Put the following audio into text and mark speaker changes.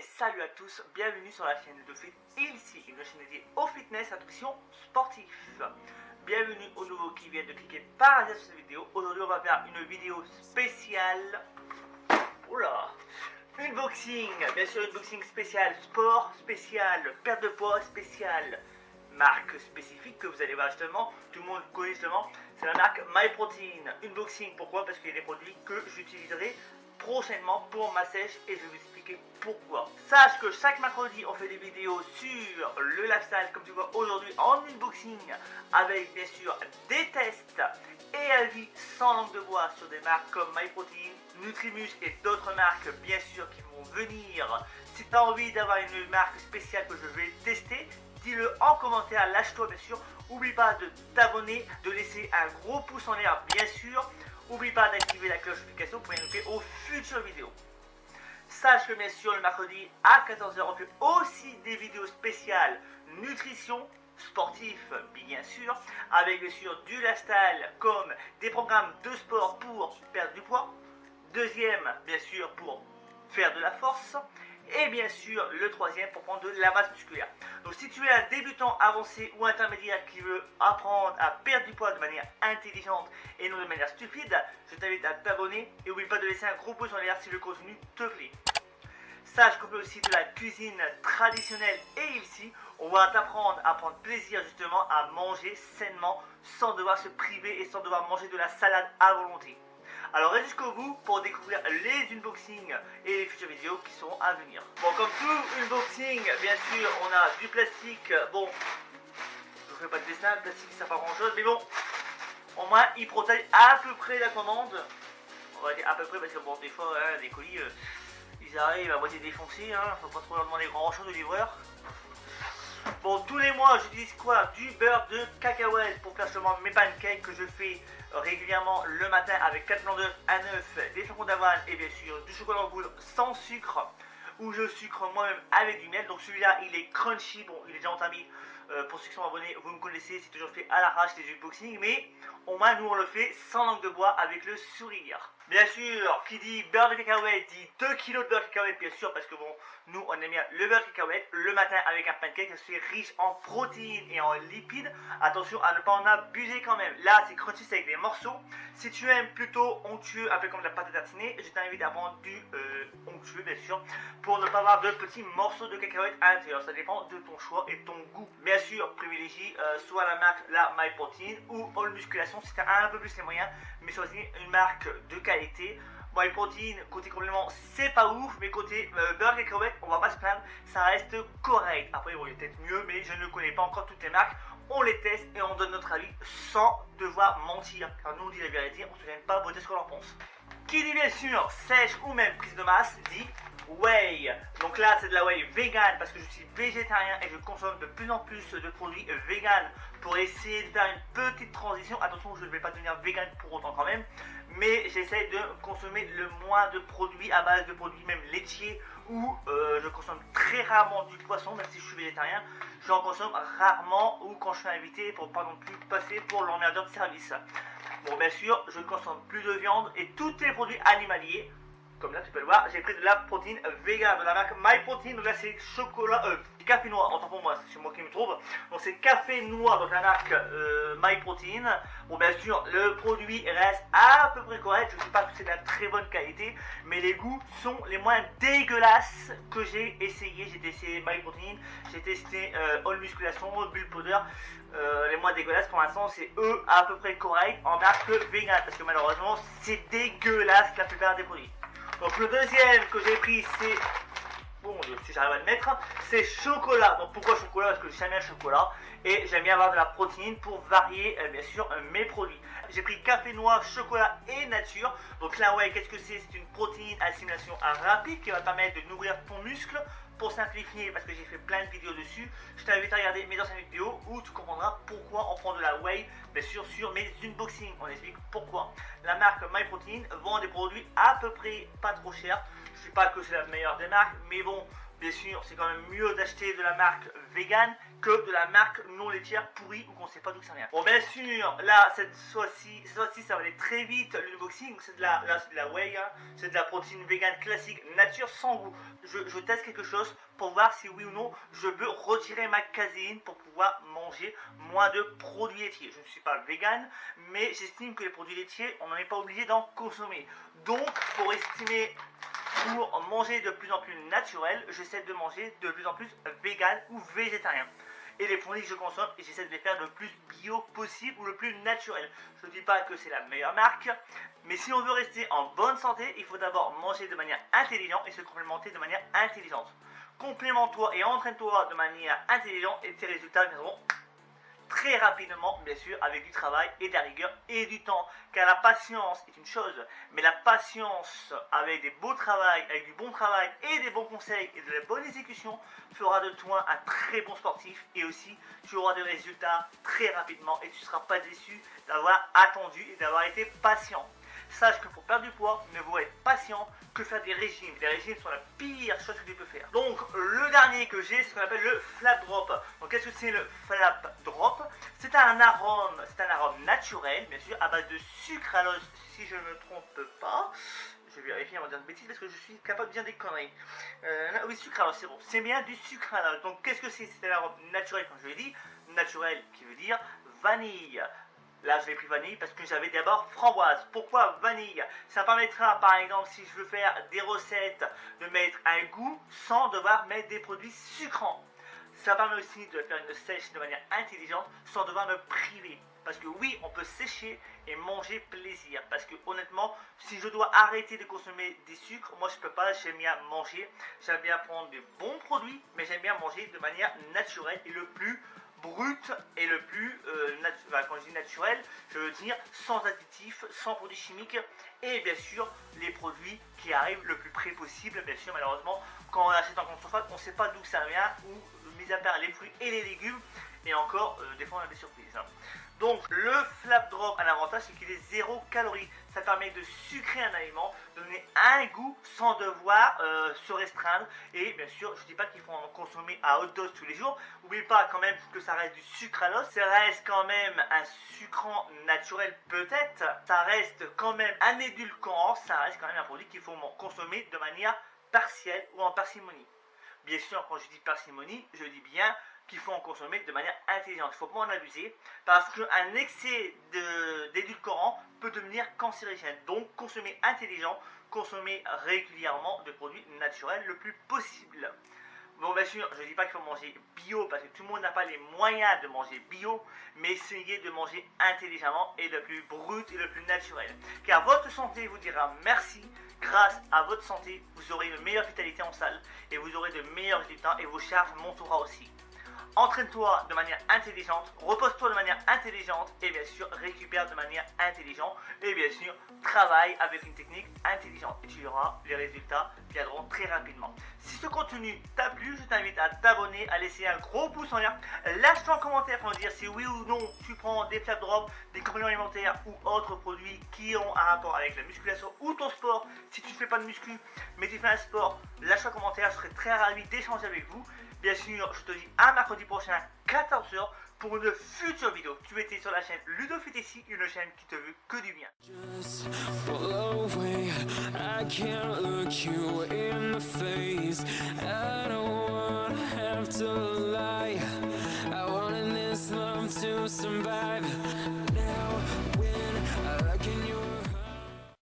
Speaker 1: salut à tous, bienvenue sur la chaîne de Fit ici, une chaîne dédiée au fitness et à la nutrition sportive. Bienvenue aux nouveaux qui viennent de cliquer par hasard sur cette vidéo. Aujourd'hui on va faire une vidéo spéciale. Oula, unboxing, bien sûr unboxing spécial sport, spécial perte de poids, spécial marque spécifique que vous allez voir justement, tout le monde connaît justement, c'est la marque MyProtein. Unboxing, pourquoi? Parce qu'il y a des produits que j'utiliserai prochainement pour ma sèche et je vais vous expliquer pourquoi. Sache que chaque mercredi on fait des vidéos sur le lifestyle comme tu vois aujourd'hui en unboxing avec bien sûr des tests et avis sans langue de bois sur des marques comme MyProtein, Nutrimus et d'autres marques bien sûr qui vont venir. Si tu as envie d'avoir une marque spéciale que je vais tester, dis-le en commentaire, lâche-toi bien sûr. N'oublie pas de t'abonner, de laisser un gros pouce en l'air bien sûr. N'oublie pas d'activer la cloche de notification pour être notifié aux futures vidéos. Sache que bien sûr le mercredi à 14 h on fait aussi des vidéos spéciales nutrition sportif bien sûr, avec bien sûr du lifestyle comme des programmes de sport pour perdre du poids. Deuxième bien sûr pour faire de la force. Et bien sûr le troisième pour prendre de la masse musculaire. Donc si tu es un débutant avancé ou intermédiaire qui veut apprendre à perdre du poids de manière intelligente et non de manière stupide, je t'invite à t'abonner et n'oublie pas de laisser un gros pouce en l'air si le contenu te plaît. Sache qu'on fait aussi de la cuisine traditionnelle et ici on va t'apprendre à prendre plaisir justement à manger sainement sans devoir se priver et sans devoir manger de la salade à volonté. Alors reste jusqu'au bout pour découvrir les unboxings et les futures vidéos qui seront à venir. Bon, comme tout unboxing, bien sûr, on a du plastique. Bon, je ne fais pas de dessin, le plastique ça sert pas grand chose, mais bon, au moins il protège à peu près la commande. On va dire à peu près parce que bon, des fois, hein, les colis, ils arrivent à moitié défoncés, hein, faut pas trop leur demander grand chose au livreur. Bon, tous les mois, j'utilise quoi? Du beurre de cacahuète pour faire justement mes pancakes que je fais régulièrement le matin avec 4 blancs d'œufs, un œuf, des flocons d'avoine et bien sûr du chocolat en poudre sans sucre ou je sucre moi-même avec du miel. Donc celui-là, il est crunchy. Bon, il est déjà entamé. Pour ceux qui sont abonnés, vous me connaissez, c'est toujours fait à l'arrache les unboxings, mais au moins nous on le fait sans langue de bois avec le sourire. Bien sûr, qui dit beurre de cacahuète dit 2 kg de beurre de cacahuète, bien sûr, parce que bon, nous on aime bien le beurre de cacahuète le matin avec un pancake, c'est riche en protéines et en lipides. Attention à ne pas en abuser quand même. Là, c'est crunchy, c'est avec des morceaux. Si tu aimes plutôt onctueux, un peu comme de la pâte à tartiner, je t'invite à prendre du onctueux, bien sûr, pour ne pas avoir de petits morceaux de cacahuète à l'intérieur. Ça dépend de ton choix et de ton goût. Bien sûr, privilégie soit la marque la MyProtein ou All Musculation si tu as un peu plus les moyens, mais choisis une marque de qualité. MyProtein, côté complément, c'est pas ouf, mais côté beurre et cacahuète, on va pas se plaindre, ça reste correct. Après, bon, il y a peut-être mieux, mais je ne connais pas encore toutes les marques. On les teste et on donne notre avis sans devoir mentir, car nous on dit la vérité, on se gêne pas pour dire ce qu'on en pense. Qui dit bien sûr sèche ou même prise de masse dit whey. Donc là c'est de la whey vegan parce que je suis végétarien et je consomme de plus en plus de produits vegan pour essayer de faire une petite transition. Attention, je ne vais pas devenir vegan pour autant quand même, mais j'essaie de consommer le moins de produits à base de produits même laitiers ou je consomme très rarement du poisson, même si je suis végétarien, j'en consomme rarement ou quand je suis invité pour pas non plus passer pour l'emmerdeur de service. Bon, bien sûr, je ne consomme plus de viande et tous les produits animaliers. Comme là, tu peux le voir, j'ai pris de la protéine vegan de la marque MyProtein. Donc là, c'est chocolat, café noir. Autant pour moi, c'est moi qui me trouve. Donc c'est café noir, donc la marque MyProtein. Bon, bien sûr, le produit reste à peu près correct. Je ne sais pas que c'est de la très bonne qualité, mais les goûts sont les moins dégueulasses que j'ai essayé. J'ai testé MyProtein, j'ai testé All Musculation, Bull Powder. Les moins dégueulasses pour l'instant, c'est eux à peu près correct en marque vegan, parce que malheureusement, c'est dégueulasse la plupart des produits. Donc le deuxième que j'ai pris c'est, bon si j'arrive à le mettre, c'est chocolat. Donc pourquoi chocolat? Parce que j'aime bien le chocolat et j'aime bien avoir de la protéine pour varier bien sûr mes produits. J'ai pris café noir, chocolat et nature. Donc là ouais, qu'est-ce que c'est? C'est une protéine à assimilation rapide qui va te permettre de nourrir ton muscle. Pour simplifier, parce que j'ai fait plein de vidéos dessus, je t'invite à regarder mes anciennes vidéos où tu comprendras pourquoi on prend de la whey, bien sûr sur mes unboxings, on explique pourquoi. La marque MyProtein vend des produits à peu près pas trop chers. Je ne dis pas que c'est la meilleure des marques, mais bon, bien sûr, c'est quand même mieux d'acheter de la marque vegan que de la marque non laitière pourrie ou qu'on sait pas d'où ça vient. Bon, bien sûr, là, cette fois-ci, ça va aller très vite. L'unboxing, c'est de la whey, hein, c'est de la protéine vegan classique, nature, sans goût. Je teste quelque chose pour voir si oui ou non je veux retirer ma caséine pour pouvoir manger moins de produits laitiers. Je ne suis pas vegan, mais j'estime que les produits laitiers, on n'en est pas obligé d'en consommer. Donc, pour manger de plus en plus naturel, j'essaie de manger de plus en plus vegan ou végétarien. Et les produits que je consomme, j'essaie de les faire le plus bio possible ou le plus naturel. Je ne dis pas que c'est la meilleure marque, mais si on veut rester en bonne santé, il faut d'abord manger de manière intelligente et se complémenter de manière intelligente. Complémente-toi et entraîne-toi de manière intelligente et tes résultats viendront très rapidement, bien sûr, avec du travail et de la rigueur et du temps. Car la patience est une chose, mais la patience avec des beaux travails, avec du bon travail et des bons conseils et de la bonne exécution fera de toi un très bon sportif et aussi tu auras des résultats très rapidement et tu ne seras pas déçu d'avoir attendu et d'avoir été patient. Sache que pour perdre du poids, il ne vaut être patient que faire des régimes. Les régimes sont la pire chose que tu peux faire. Donc le dernier que j'ai, c'est ce qu'on appelle le flap drop. Donc qu'est-ce que c'est le flap drop? C'est un arôme naturel, bien sûr, à base de sucralose, si je ne me trompe pas. Je vais vérifier avant de dire de bêtises parce que je suis capable de dire des conneries. Oui, sucralose, c'est bon. C'est bien du sucralose. Donc qu'est-ce que c'est? C'est un arôme naturel, comme je l'ai dit. Naturel qui veut dire vanille. Là, je l'ai pris vanille parce que j'avais d'abord framboise. Pourquoi vanille? Ça permettra, par exemple, si je veux faire des recettes, de mettre un goût sans devoir mettre des produits sucrants. Ça permet aussi de faire une sèche de manière intelligente sans devoir me priver. Parce que oui, on peut sécher et manger plaisir. Parce que honnêtement, si je dois arrêter de consommer des sucres, moi je peux pas, j'aime bien manger. J'aime bien prendre des bons produits, mais j'aime bien manger de manière naturelle et le plus brut et le plus quand je dis naturel, je veux dire sans additifs, sans produits chimiques et bien sûr les produits qui arrivent le plus près possible. Bien sûr, malheureusement, quand on achète en grande surface, on ne sait pas d'où ça vient ou mis à part les fruits et les légumes et encore des fois on a des surprises. Donc le flap drop, un avantage, c'est qu'il est 0 calories. Ça permet de sucrer un aliment, de donner un goût sans devoir se restreindre. Et bien sûr, je ne dis pas qu'il faut en consommer à haute dose tous les jours. N'oubliez pas quand même que ça reste du sucralose. Ça reste quand même un sucrant naturel peut-être. Ça reste quand même un édulcorant. Ça reste quand même un produit qu'il faut consommer de manière partielle ou en parcimonie. Bien sûr, quand je dis parcimonie, je dis bien qu'il faut en consommer de manière intelligente. Il ne faut pas en abuser parce qu'un excès d'édulcorant peut devenir cancérigène. Donc, consommer intelligent, consommer régulièrement de produits naturels le plus possible. Bon, bien sûr, je ne dis pas qu'il faut manger bio parce que tout le monde n'a pas les moyens de manger bio, mais essayez de manger intelligemment et le plus brut et le plus naturel. Car votre santé vous dira merci. Grâce à votre santé, vous aurez une meilleure vitalité en salle et vous aurez de meilleurs résultats et vos charges monteront aussi. Entraîne-toi de manière intelligente, repose-toi de manière intelligente et bien sûr récupère de manière intelligente et bien sûr travaille avec une technique intelligente et tu verras les résultats viendront très rapidement. Si ce contenu t'a plu, je t'invite à t'abonner, à laisser un gros pouce en l'air, lâche-toi en commentaire pour me dire si oui ou non tu prends des flap drops, des compléments alimentaires ou autres produits qui ont un rapport avec la musculation ou ton sport. Si tu ne fais pas de muscu mais tu fais un sport, lâche-toi en commentaire, je serai très ravi d'échanger avec vous. Bien sûr, je te dis à mercredi prochain, 14 h pour une future vidéo. Tu étais sur la chaîne Ludofitessi, une chaîne qui te veut que du bien.
Speaker 2: Just blow away. I can't look you in the face. I don't wanna have to lie. I wanted this love to survive.